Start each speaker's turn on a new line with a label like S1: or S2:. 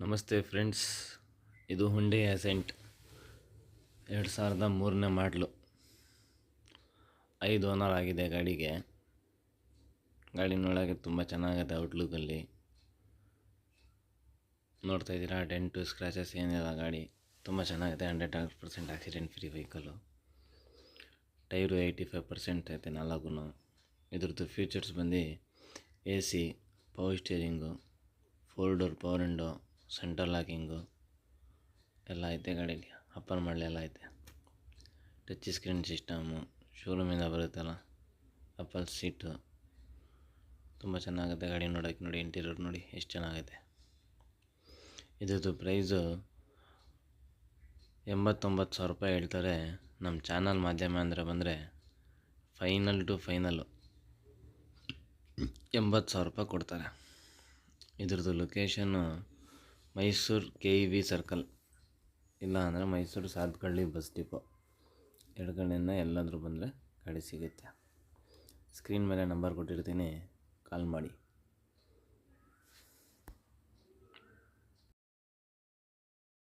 S1: ನಮಸ್ತೆ ಫ್ರೆಂಡ್ಸ್, ಇದು Hyundai asset 2003ನೇ ಮಾಡಲು. 5 ಓನರ್ ಆಗಿದೆ ಗಾಡಿಗೆ. ಗಾಡಿ ನೋಡೋಕ್ಕೆ ತುಂಬ ಚೆನ್ನಾಗಿದೆ. ಔಟ್ಲುಕ್ಕಲ್ಲಿ ನೋಡ್ತಾ ಇದ್ದೀರಾ, ಡೆಂಟು ಸ್ಕ್ರ್ಯಾಚಸ್ ಏನಿಲ್ಲ. ಗಾಡಿ ತುಂಬ ಚೆನ್ನಾಗಿದೆ. 100% ಆಕ್ಸಿಡೆಂಟ್ ಫ್ರೀ ವೆಹಿಕಲ್ಲು. ಟೈರು 85% ಐತೆ 4. ಇದ್ರದ್ದು ಫೀಚರ್ಸ್ ಬಂದು AC, power steering, 4 door power window, central locking ಎಲ್ಲ ಐತೆ ಗಾಡೀಲಿ. ಅಪ್ಪರ್ ಮಾಡಲೆಲ್ಲ ಐತೆ. ಟಚ್ ಸ್ಕ್ರೀನ್ ಸಿಸ್ಟಮು, ಶೋರೂಮಿಂದ ಬರುತ್ತಲ್ಲ ಅಪ್ಪಲ್ ಸೀಟು. ತುಂಬ ಚೆನ್ನಾಗುತ್ತೆ ಗಾಡಿ ನೋಡೋಕ್ಕೆ. ನೋಡಿ, ಇಂಟೀರಿಯರ್ ನೋಡಿ ಎಷ್ಟು ಚೆನ್ನಾಗೈತೆ. ಇದ್ರದ್ದು ಪ್ರೈಸು 89,000 ರೂಪಾಯಿ ಹೇಳ್ತಾರೆ. ನಮ್ಮ ಚಾನಲ್ ಮಾಧ್ಯಮ ಅಂದರೆ ಬಂದರೆ ಫೈನಲ್ ಟು ಫೈನಲ್ಲು 80,000 ರೂಪಾಯಿ ಕೊಡ್ತಾರೆ. ಇದ್ರದ್ದು ಲೊಕೇಶನ್ನು ಮೈಸೂರು KEV ಸರ್ಕಲ್, ಇಲ್ಲ ಅಂದರೆ ಮೈಸೂರು ಸಾತ್ಕಳ್ಳಿ ಬಸ್ ಡಿಪೋ. ಎರಡು ಕಡೆಯಿಂದ ಎಲ್ಲಾದರೂ ಬಂದರೆ ಗಾಡಿ ಸಿಗುತ್ತೆ. ಸ್ಕ್ರೀನ್ ಮೇಲೆ ನಂಬರ್ ಕೊಟ್ಟಿರ್ತೀನಿ, ಕಾಲ್ ಮಾಡಿ.